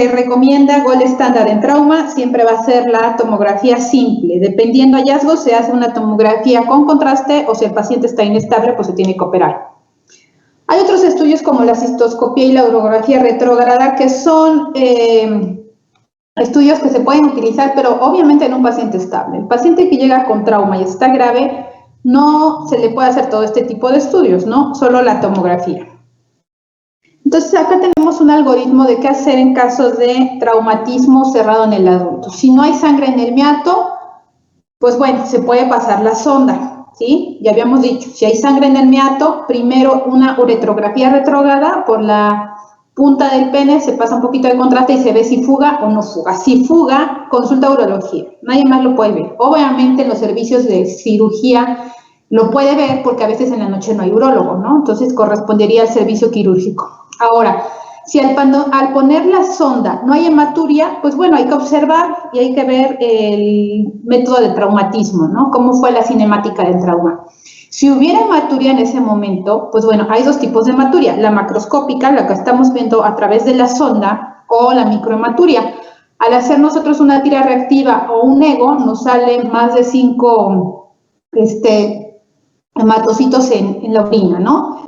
recomienda Gold estándar en trauma siempre va a ser la tomografía simple. Dependiendo hallazgos, se hace una tomografía con contraste o si el paciente está inestable, pues se tiene que operar. Hay otros estudios como la cistoscopía y la urografía retrógrada que son estudios que se pueden utilizar, pero obviamente en un paciente estable. El paciente que llega con trauma y está grave, no se le puede hacer todo este tipo de estudios, ¿no? Solo la tomografía. Entonces, acá tenemos un algoritmo de qué hacer en casos de traumatismo cerrado en el adulto. Si no hay sangre en el meato, pues bueno, se puede pasar la sonda, ¿sí? Ya habíamos dicho, si hay sangre en el meato, primero una uretrografía retrógrada por la punta del pene, se pasa un poquito de contraste y se ve si fuga o no fuga. Si fuga, consulta urología, nadie más lo puede ver. Obviamente, los servicios de cirugía lo puede ver porque a veces en la noche no hay urólogo, ¿no? Entonces, correspondería al servicio quirúrgico. Ahora, si al poner la sonda no hay hematuria, pues bueno, hay que observar y hay que ver el método de traumatismo, ¿no? Cómo fue la cinemática del trauma. Si hubiera hematuria en ese momento, pues bueno, hay dos tipos de hematuria, la macroscópica, la que estamos viendo a través de la sonda, o la microhematuria. Al hacer nosotros una tira reactiva o un ego, nos salen más de 5 hematocitos en la orina, ¿no?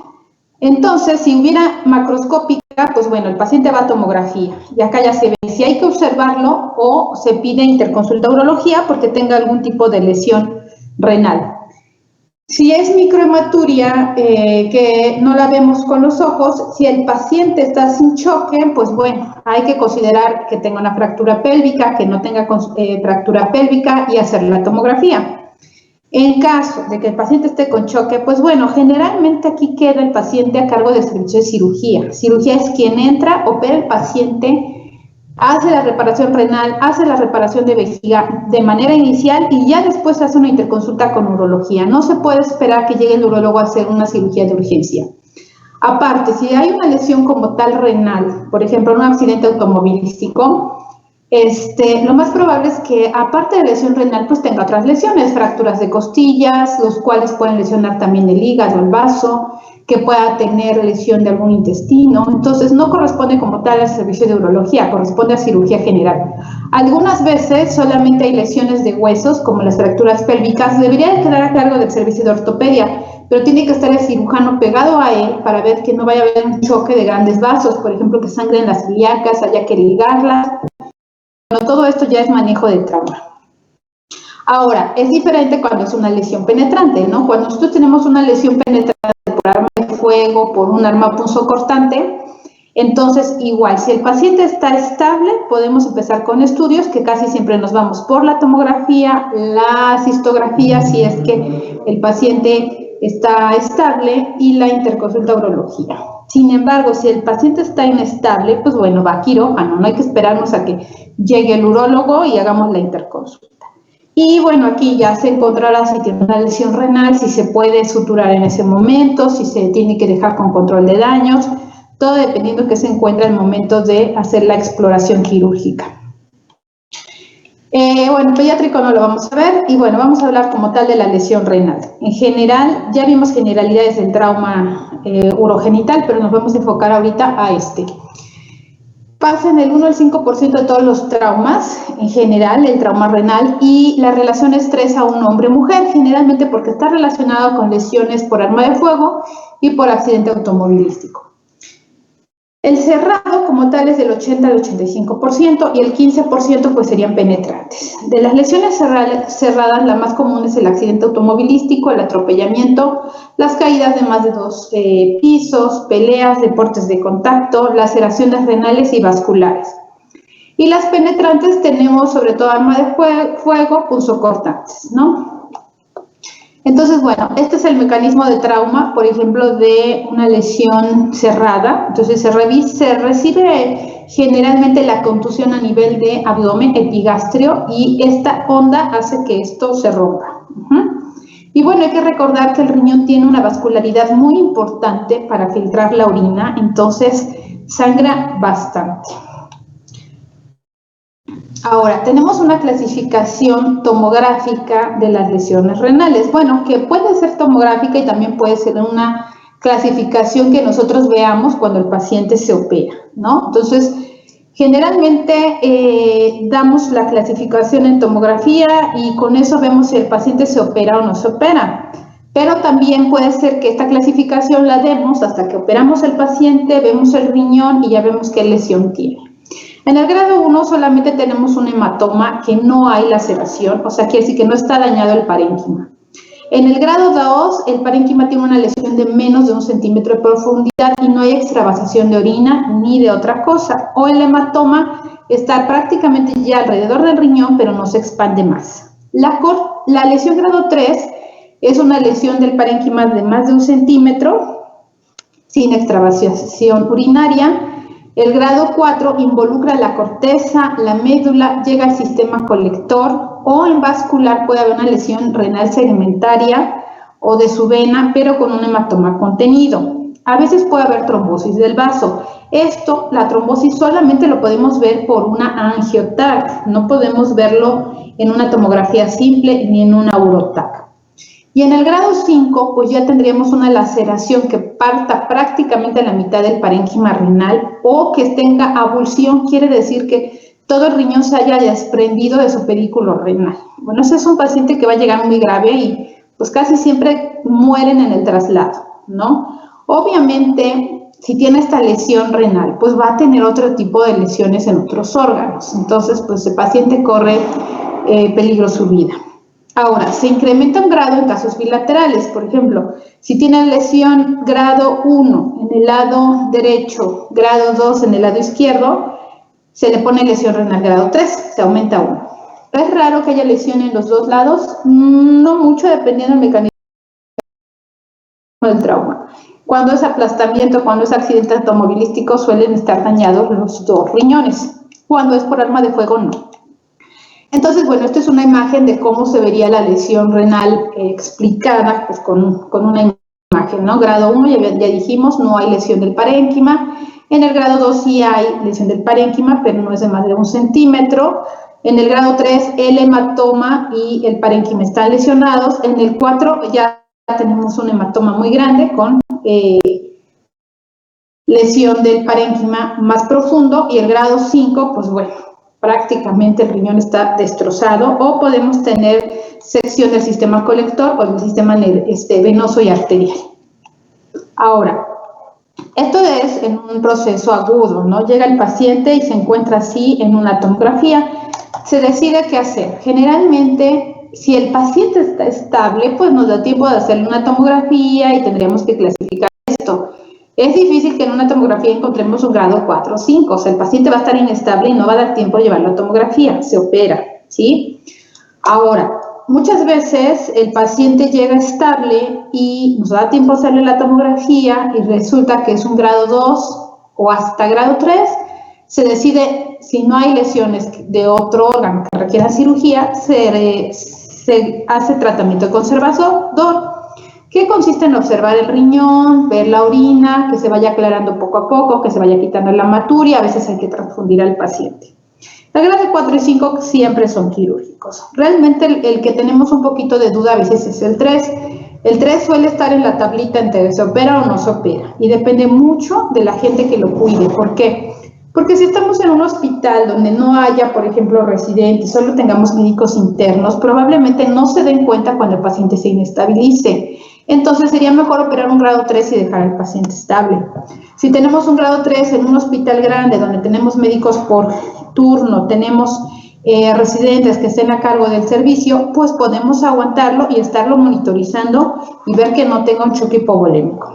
Entonces, si hubiera macroscópica, pues bueno, el paciente va a tomografía y acá ya se ve si hay que observarlo o se pide interconsulta urología porque tenga algún tipo de lesión renal. Si es microhematuria, que no la vemos con los ojos, si el paciente está sin choque, pues bueno, hay que considerar que tenga una fractura pélvica, que no tenga fractura pélvica y hacer la tomografía. En caso de que el paciente esté con choque, pues bueno, generalmente aquí queda el paciente a cargo del servicio de cirugía. Cirugía es quien entra, opera el paciente, hace la reparación renal, hace la reparación de vejiga de manera inicial y ya después hace una interconsulta con urología. No se puede esperar que llegue el urólogo a hacer una cirugía de urgencia. Aparte, si hay una lesión como tal renal, por ejemplo, un accidente automovilístico, lo más probable es que, aparte de lesión renal, pues tenga otras lesiones, fracturas de costillas, los cuales pueden lesionar también el hígado, el vaso, que pueda tener lesión de algún intestino. Entonces, no corresponde como tal al servicio de urología, corresponde a cirugía general. Algunas veces solamente hay lesiones de huesos, como las fracturas pélvicas, debería de quedar a cargo del servicio de ortopedia, pero tiene que estar el cirujano pegado a él para ver que no vaya a haber un choque de grandes vasos, por ejemplo, que sangren las ilíacas, haya que ligarlas. Bueno, todo esto ya es manejo de trauma. Ahora, es diferente cuando es una lesión penetrante, ¿no? Cuando nosotros tenemos una lesión penetrante por arma de fuego, por un arma punzocortante, entonces igual, si el paciente está estable, podemos empezar con estudios que casi siempre nos vamos por la tomografía, la cistografía, si es que el paciente está estable, y la interconsulta urología. Sin embargo, si el paciente está inestable, pues bueno, va a quirófano, no hay que esperarnos a que llegue el urólogo y hagamos la interconsulta. Y bueno, aquí ya se encontrará si tiene una lesión renal, si se puede suturar en ese momento, si se tiene que dejar con control de daños, todo dependiendo que se encuentre al momento de hacer la exploración quirúrgica. Bueno, pediátrico no lo vamos a ver, y bueno, vamos a hablar como tal de la lesión renal. En general, ya vimos generalidades del trauma urogenital, pero nos vamos a enfocar ahorita a este. Pasa en el 1 al 5% de todos los traumas, en general, el trauma renal, y la relación es 3 a 1 hombre-mujer, generalmente porque está relacionado con lesiones por arma de fuego y por accidente automovilístico. El cerrado como tal es del 80 al 85% y el 15% pues serían penetrantes. De las lesiones cerradas, la más común es el accidente automovilístico, el atropellamiento, las caídas de más de 2 pisos, peleas, deportes de contacto, laceraciones renales y vasculares. Y las penetrantes tenemos sobre todo arma de fuego, punzocortantes, ¿no? Entonces, bueno, este es el mecanismo de trauma, por ejemplo, de una lesión cerrada. Entonces, se recibe generalmente la contusión a nivel de abdomen, epigastrio, y esta onda hace que esto se rompa. Y bueno, hay que recordar que el riñón tiene una vascularidad muy importante para filtrar la orina, entonces sangra bastante. Ahora, tenemos una clasificación tomográfica de las lesiones renales. Bueno, que puede ser tomográfica y también puede ser una clasificación que nosotros veamos cuando el paciente se opera, ¿no? Entonces, Generalmente damos la clasificación en tomografía y con eso vemos si el paciente se opera o no se opera. Pero también puede ser que esta clasificación la demos hasta que operamos el paciente, vemos el riñón y ya vemos qué lesión tiene. En el grado 1 solamente tenemos un hematoma que no hay laceración, o sea, quiere decir que no está dañado el parénquima. En el grado 2, el parénquima tiene una lesión de menos de 1 centímetro de profundidad y no hay extravasación de orina ni de otra cosa. O el hematoma está prácticamente ya alrededor del riñón, pero no se expande más. La lesión grado 3 es una lesión del parénquima de más de 1 centímetro, sin extravasación urinaria. El grado 4 involucra la corteza, la médula, llega al sistema colector o en vascular puede haber una lesión renal segmentaria o de su vena, pero con un hematoma contenido. A veces puede haber trombosis del vaso. Esto, la trombosis, solamente lo podemos ver por una angioTAC, no podemos verlo en una tomografía simple ni en una uroTAC. Y en el grado 5, pues ya tendríamos una laceración que parta prácticamente a la mitad del parénquima renal o que tenga avulsión, quiere decir que todo el riñón se haya desprendido de su pedículo renal. Bueno, ese es un paciente que va a llegar muy grave y pues casi siempre mueren en el traslado, ¿no? Obviamente, si tiene esta lesión renal, pues va a tener otro tipo de lesiones en otros órganos. Entonces, pues el paciente corre peligro su vida. Ahora, se incrementa un grado en casos bilaterales. Por ejemplo, si tiene lesión grado 1 en el lado derecho, grado 2 en el lado izquierdo, se le pone lesión renal grado 3, se aumenta 1. ¿Es raro que haya lesión en los dos lados? No mucho, dependiendo del mecanismo del trauma. Cuando es aplastamiento, cuando es accidente automovilístico, suelen estar dañados los dos riñones. Cuando es por arma de fuego, no. Entonces, bueno, esta es una imagen de cómo se vería la lesión renal explicada pues, con una imagen, ¿no? Grado 1, ya dijimos, no hay lesión del parénquima. En el grado 2 sí hay lesión del parénquima, pero no es de más de 1 centímetro. En el grado 3, el hematoma y el parénquima están lesionados. En el 4 ya tenemos un hematoma muy grande con lesión del parénquima más profundo. Y el grado 5, pues bueno, prácticamente el riñón está destrozado, o podemos tener sección del sistema colector o del sistema venoso y arterial. Ahora, esto es en un proceso agudo, ¿no? Llega el paciente y se encuentra así en una tomografía, se decide qué hacer. Generalmente, si el paciente está estable, pues nos da tiempo de hacerle una tomografía y tendríamos que clasificar esto. Es difícil que en una tomografía encontremos un grado 4 o 5, o sea, el paciente va a estar inestable y no va a dar tiempo de llevarlo a tomografía, se opera, ¿sí? Ahora, muchas veces el paciente llega estable y nos da tiempo de hacerle la tomografía y resulta que es un grado 2 o hasta grado 3, se decide, si no hay lesiones de otro órgano que requiera cirugía, se hace tratamiento conservador, que consiste en observar el riñón, ver la orina, que se vaya aclarando poco a poco, que se vaya quitando la hematuria, a veces hay que transfundir al paciente. Los grados 4 y 5 siempre son quirúrgicos. Realmente el que tenemos un poquito de duda a veces es el 3. El 3 suele estar en la tablita entre se opera o no se opera y depende mucho de la gente que lo cuide. ¿Por qué? Porque si estamos en un hospital donde no haya, por ejemplo, residentes, solo tengamos médicos internos, probablemente no se den cuenta cuando el paciente se inestabilice. Entonces sería mejor operar un grado 3 y dejar al paciente estable. Si tenemos un grado 3 en un hospital grande donde tenemos médicos por turno, tenemos residentes que estén a cargo del servicio, pues podemos aguantarlo y estarlo monitorizando y ver que no tenga un choque hipovolémico.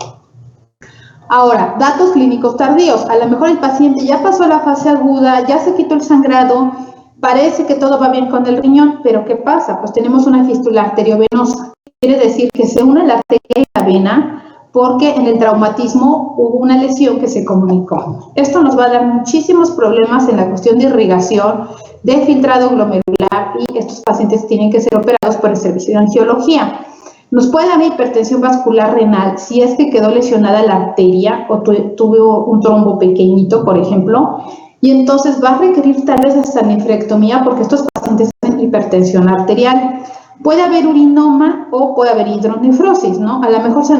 Ahora, datos clínicos tardíos. A lo mejor el paciente ya pasó la fase aguda, ya se quitó el sangrado, parece que todo va bien con el riñón, pero ¿qué pasa? Pues tenemos una fístula arteriovenosa. Quiere decir que se une la arteria y la vena porque en el traumatismo hubo una lesión que se comunicó. Esto nos va a dar muchísimos problemas en la cuestión de irrigación, de filtrado glomerular, y estos pacientes tienen que ser operados por el servicio de angiología. Nos puede dar hipertensión vascular renal si es que quedó lesionada la arteria o tuvo un trombo pequeñito, por ejemplo, y entonces va a requerir tal vez hasta nefrectomía porque estos pacientes tienen hipertensión arterial. Puede haber urinoma o puede haber hidronefrosis, ¿no? A lo mejor se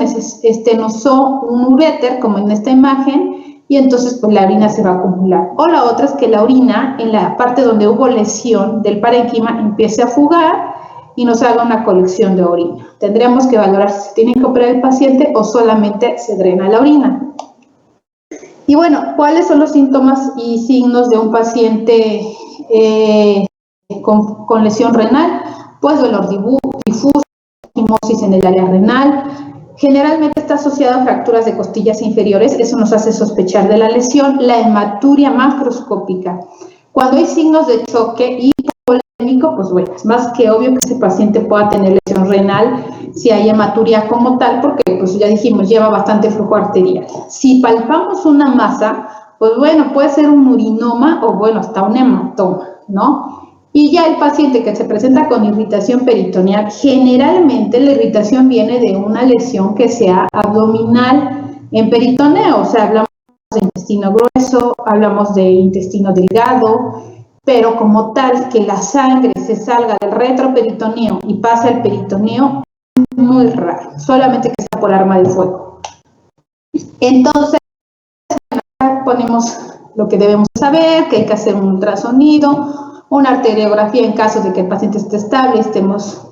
estenosó un uréter, como en esta imagen, y entonces pues la orina se va a acumular. O la otra es que la orina en la parte donde hubo lesión del parénquima empiece a fugar y nos haga una colección de orina. Tendríamos que valorar si se tiene que operar el paciente o solamente se drena la orina. Y bueno, ¿cuáles son los síntomas y signos de un paciente con lesión renal? Pues dolor difuso, osmosis en el área renal. Generalmente está asociado a fracturas de costillas inferiores, eso nos hace sospechar de la lesión. La hematuria macroscópica. Cuando hay signos de choque y polémico, pues bueno, es más que obvio que ese paciente pueda tener lesión renal si hay hematuria como tal, porque pues ya dijimos, lleva bastante flujo arterial. Si palpamos una masa, pues bueno, puede ser un urinoma o bueno, hasta un hematoma, ¿no? Y ya el paciente que se presenta con irritación peritoneal, generalmente la irritación viene de una lesión que sea abdominal en peritoneo, o sea, hablamos de intestino grueso, hablamos de intestino delgado, pero como tal que la sangre se salga del retroperitoneo y pase al peritoneo, es muy raro, solamente que sea por arma de fuego. Entonces, acá ponemos lo que debemos saber, que hay que hacer un ultrasonido, una arteriografía en caso de que el paciente esté estable, estemos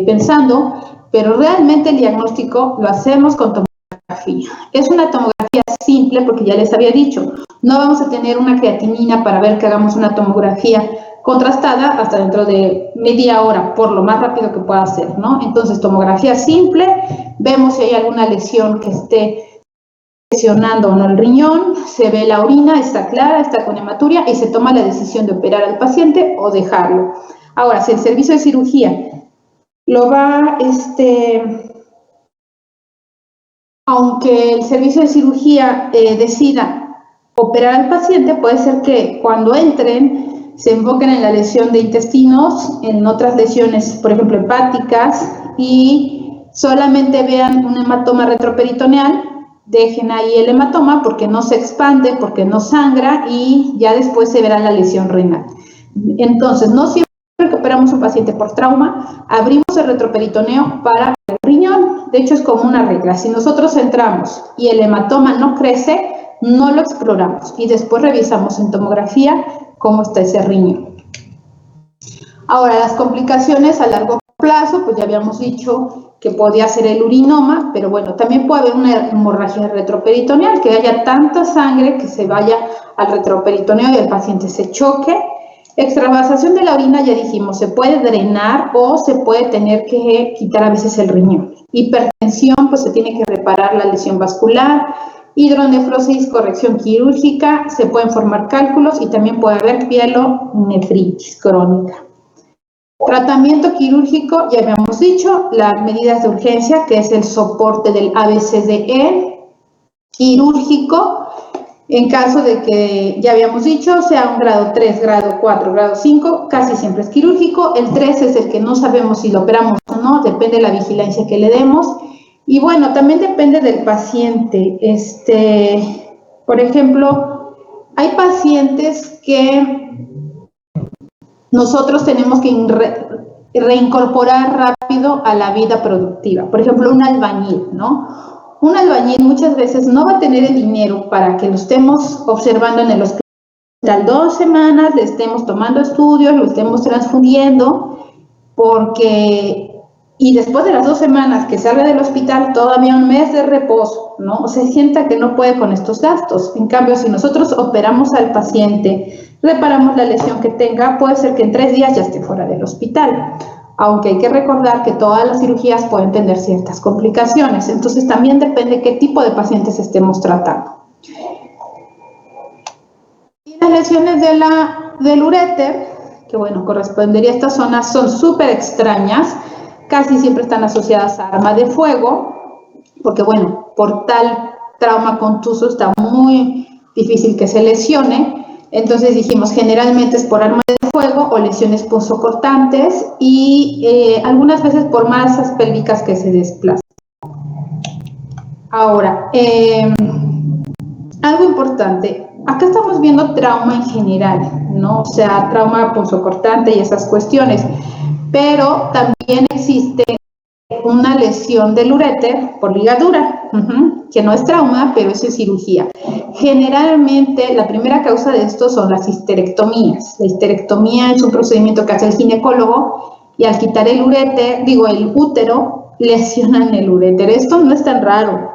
pensando, pero realmente el diagnóstico lo hacemos con tomografía. Es una tomografía simple porque ya les había dicho, no vamos a tener una creatinina para ver que hagamos una tomografía contrastada hasta dentro de media hora, por lo más rápido que pueda ser, ¿no? Entonces, tomografía simple, vemos si hay alguna lesión que esté lesionando o no el riñón, se ve la orina, está clara, está con hematuria y se toma la decisión de operar al paciente o dejarlo. Ahora, si el servicio de cirugía lo va, aunque el servicio de cirugía decida operar al paciente, puede ser que cuando entren se enfoquen en la lesión de intestinos, en otras lesiones, por ejemplo, hepáticas, y solamente vean un hematoma retroperitoneal, dejen ahí el hematoma porque no se expande, porque no sangra y ya después se verá la lesión renal. Entonces, no siempre que operamos un paciente por trauma, abrimos el retroperitoneo para el riñón. De hecho, es como una regla. Si nosotros entramos y el hematoma no crece, no lo exploramos y después revisamos en tomografía cómo está ese riñón. Ahora, las complicaciones a largo plazo, pues ya habíamos dicho que podía ser el urinoma, pero bueno, también puede haber una hemorragia retroperitoneal, que haya tanta sangre que se vaya al retroperitoneo y el paciente se choque. Extravasación de la orina, ya dijimos, se puede drenar o se puede tener que quitar a veces el riñón. Hipertensión, pues se tiene que reparar la lesión vascular. Hidronefrosis, corrección quirúrgica, se pueden formar cálculos y también puede haber pielonefritis crónica. Tratamiento quirúrgico, ya habíamos dicho, las medidas de urgencia, que es el soporte del ABCDE, quirúrgico, en caso de que, ya habíamos dicho, sea un grado 3, grado 4, grado 5, casi siempre es quirúrgico. El 3 es el que no sabemos si lo operamos o no, depende de la vigilancia que le demos. Y bueno, también depende del paciente. Por ejemplo, hay pacientes que nosotros tenemos que reincorporar rápido a la vida productiva. Por ejemplo, un albañil, ¿no? Un albañil muchas veces no va a tener el dinero para que lo estemos observando en el hospital 2 semanas, le estemos tomando estudios, lo estemos transfundiendo, y después de las 2 semanas que salga del hospital, todavía un mes de reposo, ¿no? O sea, sienta que no puede con estos gastos. En cambio, si nosotros operamos al paciente, reparamos la lesión que tenga, puede ser que en 3 días ya esté fuera del hospital. Aunque hay que recordar que todas las cirugías pueden tener ciertas complicaciones. Entonces, también depende qué tipo de pacientes estemos tratando. Y las lesiones del uréter, que bueno, correspondería a estas zonas, son súper extrañas. Casi siempre están asociadas a arma de fuego, porque bueno, por tal trauma contuso está muy difícil que se lesione. Entonces dijimos, generalmente es por arma de fuego o lesiones punzocortantes y algunas veces por masas pélvicas que se desplazan. Ahora, algo importante, acá estamos viendo trauma en general, ¿no? O sea, trauma punzocortante y esas cuestiones, pero también existe una lesión del uréter por ligadura, que no es trauma, pero eso es cirugía. Generalmente, la primera causa de esto son las histerectomías. La histerectomía es un procedimiento que hace el ginecólogo y al quitar el el útero, lesionan el uréter. Esto no es tan raro,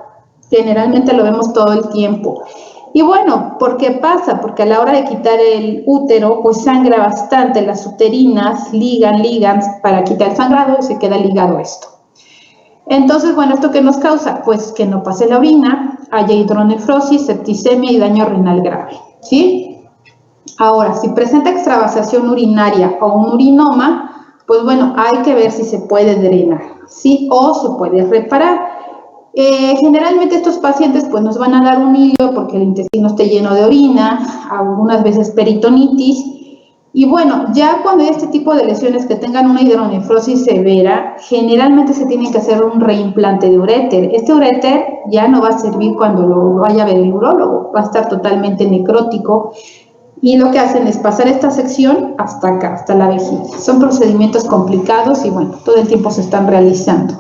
generalmente lo vemos todo el tiempo. Y bueno, ¿por qué pasa? Porque a la hora de quitar el útero, pues sangra bastante, las uterinas ligan para quitar el sangrado y se queda ligado esto. Entonces, bueno, ¿esto qué nos causa? Pues que no pase la orina, haya hidronefrosis, septicemia y daño renal grave, ¿sí? Ahora, si presenta extravasación urinaria o un urinoma, pues bueno, hay que ver si se puede drenar, ¿sí? O se puede reparar. Generalmente estos pacientes pues nos van a dar un hilo porque el intestino esté lleno de orina, algunas veces peritonitis, y bueno, ya cuando hay este tipo de lesiones que tengan una hidronefrosis severa, generalmente se tiene que hacer un reimplante de uréter. Este uréter ya no va a servir cuando lo vaya a ver el urólogo, va a estar totalmente necrótico, y lo que hacen es pasar esta sección hasta acá, hasta la vejiga. Son procedimientos complicados y bueno, todo el tiempo se están realizando.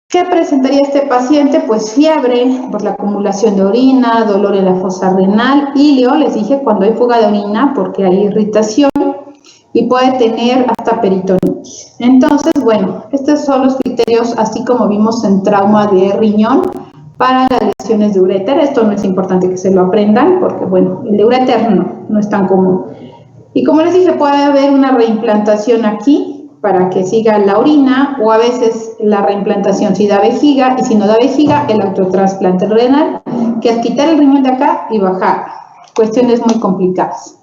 ¿Qué presentaría este paciente? Pues fiebre por la acumulación de orina, dolor en la fosa renal, ilio, les dije, cuando hay fuga de orina porque hay irritación, y puede tener hasta peritonitis. Entonces, bueno, estos son los criterios, así como vimos en trauma de riñón, para las lesiones de uréter. Esto no es importante que se lo aprendan porque, bueno, el de uréter no es tan común. Y como les dije, puede haber una reimplantación aquí, para que siga la orina, o a veces la reimplantación si da vejiga, y si no da vejiga, el autotrasplante renal, que es quitar el riñón de acá y bajar. Cuestiones muy complicadas.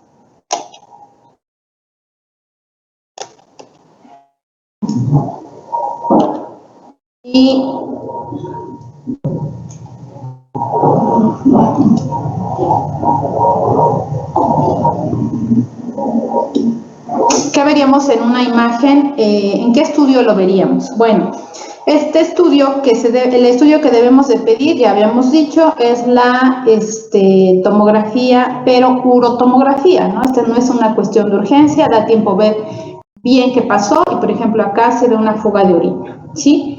Y ¿qué veríamos en una imagen? ¿En qué estudio lo veríamos? Bueno, este estudio, el estudio que debemos de pedir, ya habíamos dicho, es la tomografía, pero urotomografía, ¿no? Esta no es una cuestión de urgencia, da tiempo ver bien qué pasó, y por ejemplo acá se ve una fuga de orina, ¿sí?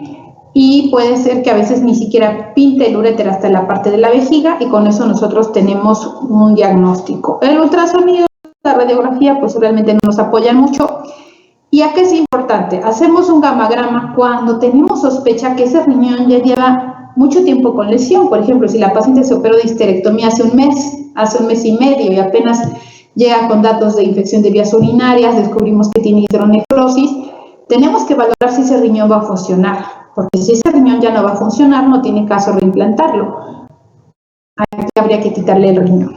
Y puede ser que a veces ni siquiera pinte el uréter hasta la parte de la vejiga, y con eso nosotros tenemos un diagnóstico. El ultrasonido, la radiografía, pues realmente no nos apoyan mucho. ¿Y a qué es importante? Hacemos un gamagrama cuando tenemos sospecha que ese riñón ya lleva mucho tiempo con lesión. Por ejemplo, si la paciente se operó de histerectomía hace un mes y medio, y apenas llega con datos de infección de vías urinarias, descubrimos que tiene hidronefrosis, tenemos que valorar si ese riñón va a funcionar, porque si ese riñón ya no va a funcionar, no tiene caso reimplantarlo. Aquí habría que quitarle el riñón.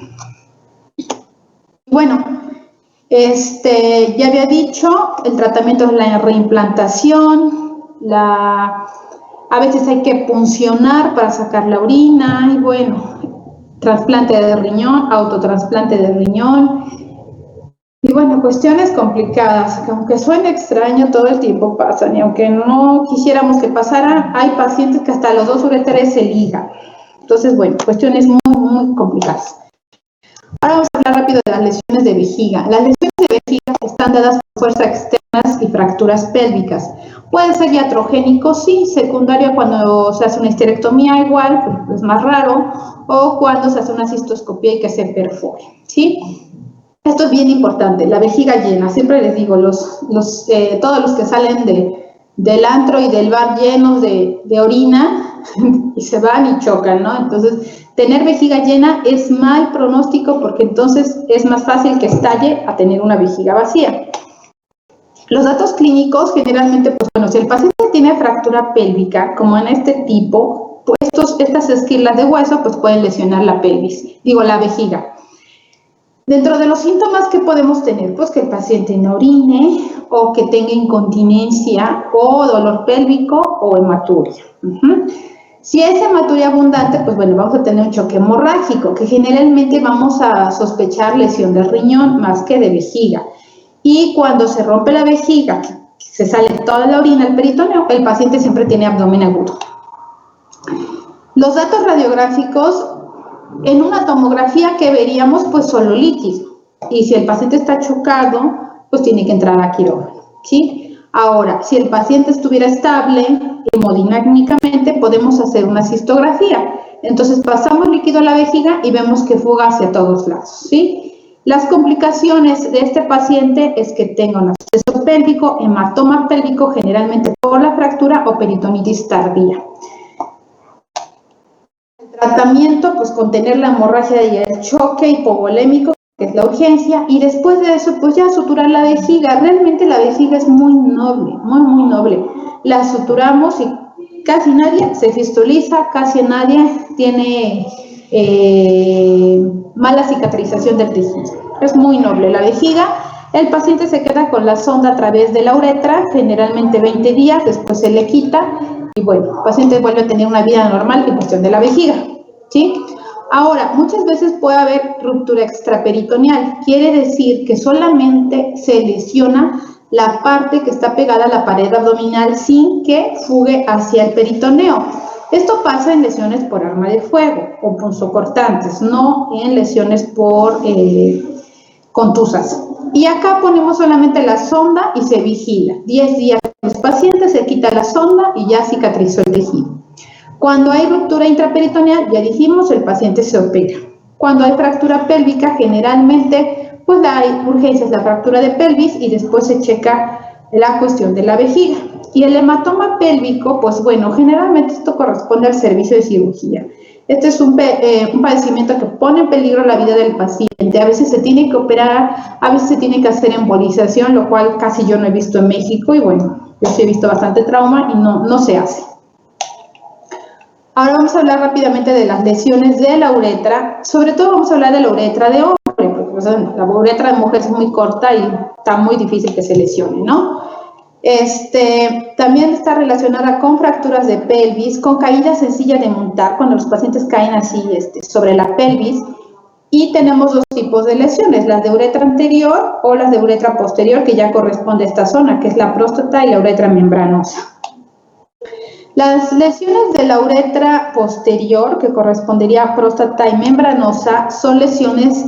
Bueno, ya había dicho, el tratamiento es la reimplantación, a veces hay que puncionar para sacar la orina, y bueno, trasplante de riñón, autotrasplante de riñón, y bueno, cuestiones complicadas, que aunque suene extraño, todo el tiempo pasan, y aunque no quisiéramos que pasara, hay pacientes que hasta los 2 uréteres se ligan. Entonces, bueno, cuestiones muy, muy complicadas. Ahora vamos a hablar rápido de las lesiones de vejiga. Las lesiones de vejiga están dadas por fuerzas externas y fracturas pélvicas. Puede ser iatrogénico, sí, secundario cuando se hace una histerectomía igual, pues es más raro, o cuando se hace una cistoscopía y que se perfore, ¿sí? Esto es bien importante, la vejiga llena. Siempre les digo, todos los que salen del antro y del bar llenos de orina y se van y chocan, ¿no? Entonces, tener vejiga llena es mal pronóstico, porque entonces es más fácil que estalle a tener una vejiga vacía. Los datos clínicos generalmente, pues bueno, si el paciente tiene fractura pélvica, como en este tipo, pues estas esquirlas de hueso pues pueden lesionar la pelvis, la vejiga. Dentro de los síntomas que podemos tener, pues que el paciente no orine, o que tenga incontinencia, o dolor pélvico, o hematuria. Si es hematuria abundante, pues bueno, vamos a tener un choque hemorrágico, que generalmente vamos a sospechar lesión del riñón más que de vejiga. Y cuando se rompe la vejiga, se sale toda la orina al peritoneo, el paciente siempre tiene abdomen agudo. Los datos radiográficos, en una tomografía que veríamos, pues solo líquido. Y si el paciente está chocado, pues tiene que entrar a quirófano, ¿sí? Ahora, si el paciente estuviera estable hemodinámicamente, podemos hacer una cistografía. Entonces pasamos líquido a la vejiga y vemos que fuga hacia todos lados, ¿sí? Las complicaciones de este paciente es que tenga un absceso pélvico, hematoma pélvico, generalmente por la fractura o peritonitis tardía. El tratamiento, pues contener la hemorragia y el choque hipovolémico, que es la urgencia, y después de eso, pues ya suturar la vejiga. Realmente la vejiga es muy noble, muy noble. La suturamos y casi nadie se fistuliza, casi nadie tiene mala cicatrización del tejido. Es muy noble la vejiga. El paciente se queda con la sonda a través de la uretra, generalmente 20 días, después se le quita y bueno, el paciente vuelve a tener una vida normal en cuestión de la vejiga, ¿sí? Ahora, muchas veces puede haber ruptura extraperitoneal, quiere decir que solamente se lesiona la parte que está pegada a la pared abdominal sin que fugue hacia el peritoneo. Esto pasa en lesiones por arma de fuego o punzocortantes, no en lesiones por contusas. Y acá ponemos solamente la sonda y se vigila. 10 días los pacientes, se quita la sonda y ya cicatrizó el tejido. Cuando hay ruptura intraperitoneal, ya dijimos, el paciente se opera. Cuando hay fractura pélvica, generalmente, pues la urgencia es la fractura de pelvis y después se checa la cuestión de la vejiga. Y el hematoma pélvico, pues bueno, generalmente esto corresponde al servicio de cirugía. Este es un padecimiento que pone en peligro la vida del paciente. A veces se tiene que operar, a veces se tiene que hacer embolización, lo cual casi yo no he visto en México y bueno, yo sí he visto bastante trauma y no se hace. Ahora vamos a hablar rápidamente de las lesiones de la uretra, sobre todo vamos a hablar de la uretra de hombre, porque la uretra de mujer es muy corta y está muy difícil que se lesione, ¿no? También está relacionada con fracturas de pelvis, con caída sencilla de montar, cuando los pacientes caen así sobre la pelvis, y tenemos dos tipos de lesiones, las de uretra anterior o las de uretra posterior, que ya corresponde a esta zona, que es la próstata y la uretra membranosa. Las lesiones de la uretra posterior, que correspondería a próstata y membranosa, son lesiones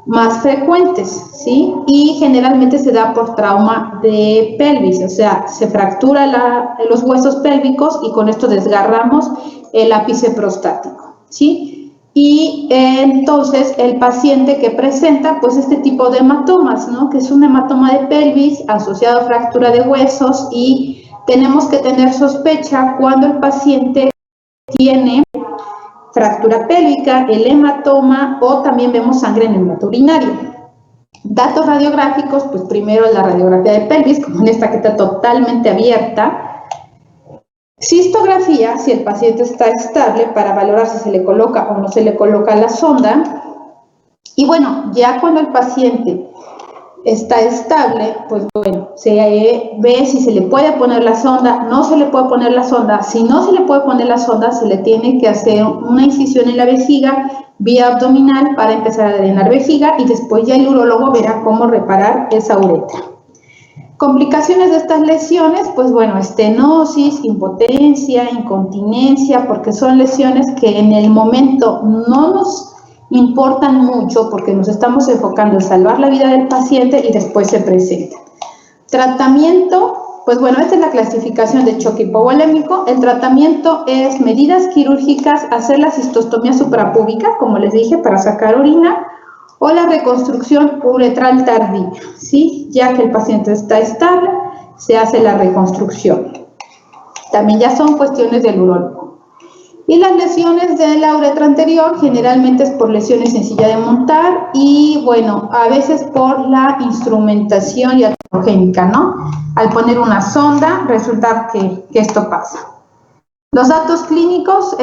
más frecuentes, ¿sí? Y generalmente se da por trauma de pelvis, o sea, se fractura los huesos pélvicos y con esto desgarramos el ápice prostático, ¿sí? Y entonces el paciente que presenta, pues este tipo de hematomas, ¿no? Que es un hematoma de pelvis asociado a fractura de huesos y tenemos que tener sospecha cuando el paciente tiene fractura pélvica, el hematoma o también vemos sangre en el meato urinario. Datos radiográficos, pues primero la radiografía de pelvis, como en esta que está totalmente abierta. Cistografía, si el paciente está estable, para valorar si se le coloca o no se le coloca la sonda. Y bueno, ya cuando el paciente está estable, pues bueno, se ve si se le puede poner la sonda, no se le puede poner la sonda. Si no se le puede poner la sonda, se le tiene que hacer una incisión en la vejiga vía abdominal para empezar a drenar vejiga y después ya el urólogo verá cómo reparar esa uretra. Complicaciones de estas lesiones, pues bueno, estenosis, impotencia, incontinencia, porque son lesiones que en el momento no nos importan mucho porque nos estamos enfocando en salvar la vida del paciente y después se presentan. Tratamiento, pues bueno, esta es la clasificación de choque hipovolémico. El tratamiento es medidas quirúrgicas, hacer la cistostomía suprapúbica, como les dije, para sacar orina, o la reconstrucción uretral tardía, ¿sí? Ya que el paciente está estable, se hace la reconstrucción. También ya son cuestiones del urólogo. Y las lesiones de la uretra anterior generalmente es por lesiones en silla de montar y bueno, a veces por la instrumentación iatrogénica, ¿no? Al poner una sonda resulta que esto pasa. Los datos clínicos,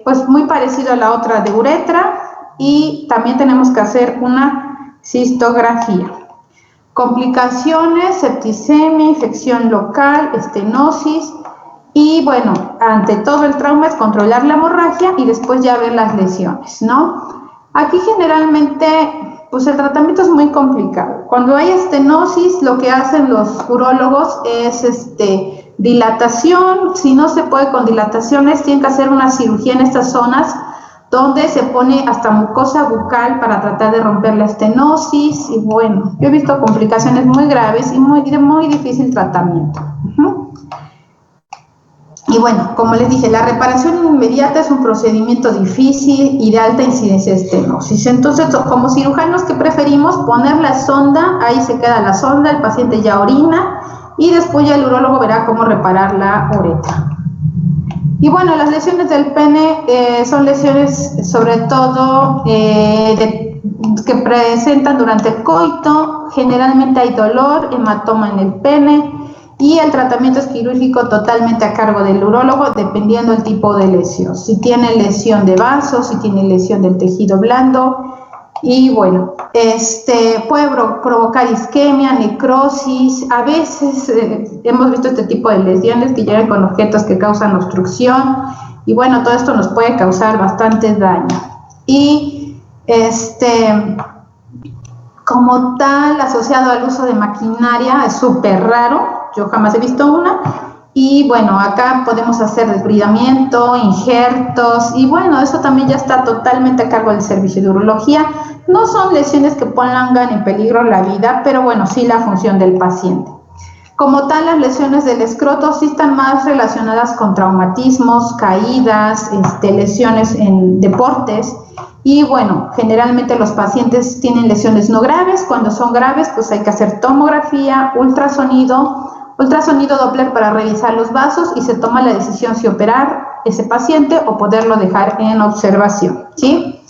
pues muy parecido a la otra de uretra y también tenemos que hacer una cistografía. Complicaciones, septicemia, infección local, estenosis. Y bueno, ante todo el trauma es controlar la hemorragia y después ya ver las lesiones, ¿no? Aquí generalmente, pues el tratamiento es muy complicado. Cuando hay estenosis, lo que hacen los urólogos es dilatación. Si no se puede con dilataciones, tienen que hacer una cirugía en estas zonas donde se pone hasta mucosa bucal para tratar de romper la estenosis, y bueno, yo he visto complicaciones muy graves y de muy difícil tratamiento. Y bueno, como les dije, la reparación inmediata es un procedimiento difícil y de alta incidencia de estenosis. Entonces, como cirujanos, ¿qué preferimos? Poner la sonda, ahí se queda la sonda, el paciente ya orina y después ya el urólogo verá cómo reparar la uretra. Y bueno, las lesiones del pene son lesiones sobre todo que presentan durante el coito. Generalmente hay dolor, hematoma en el pene y el tratamiento es quirúrgico totalmente a cargo del urólogo dependiendo del tipo de lesión. Si tiene lesión de vasos, si tiene lesión del tejido blando. Y bueno, puede provocar isquemia, necrosis. A veces hemos visto este tipo de lesiones que llegan con objetos que causan obstrucción. Y bueno, todo esto nos puede causar bastante daño. Y como tal, asociado al uso de maquinaria, es súper raro. Yo jamás he visto una. Y bueno, acá podemos hacer desbridamiento, injertos, y bueno, eso también ya está totalmente a cargo del servicio de urología. No son lesiones que pongan en peligro la vida, pero bueno, sí la función del paciente. Como tal, las lesiones del escroto sí están más relacionadas con traumatismos, caídas, lesiones en deportes. Y bueno, generalmente los pacientes tienen lesiones no graves. Cuando son graves, pues hay que hacer tomografía, ultrasonido Doppler para revisar los vasos y se toma la decisión si operar ese paciente o poderlo dejar en observación, ¿sí?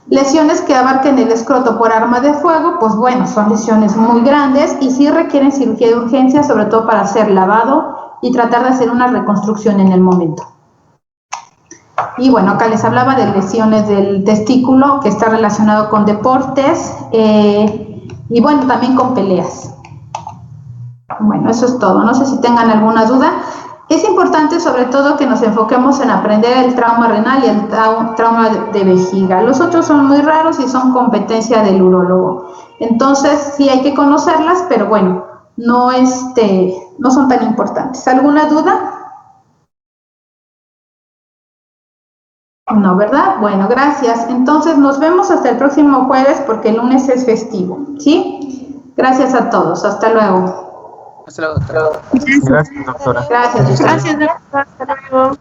Lesiones que abarquen el escroto por arma de fuego, pues bueno, son lesiones muy grandes y sí requieren cirugía de urgencia, sobre todo para hacer lavado y tratar de hacer una reconstrucción en el momento. Y bueno, acá les hablaba de lesiones del testículo, que está relacionado con deportes y bueno, también con peleas. Bueno, eso es todo. No sé si tengan alguna duda. Es importante sobre todo que nos enfoquemos en aprender el trauma renal y el trauma de vejiga. Los otros son muy raros y son competencia del urólogo. Entonces sí hay que conocerlas, pero bueno, no son tan importantes. ¿Alguna duda? No, ¿verdad? Bueno, gracias. Entonces nos vemos hasta el próximo jueves porque el lunes es festivo, ¿sí? Gracias a todos. Hasta luego. Hasta luego, doctora. Gracias, doctora. Gracias. Gracias, doctora. Hasta luego.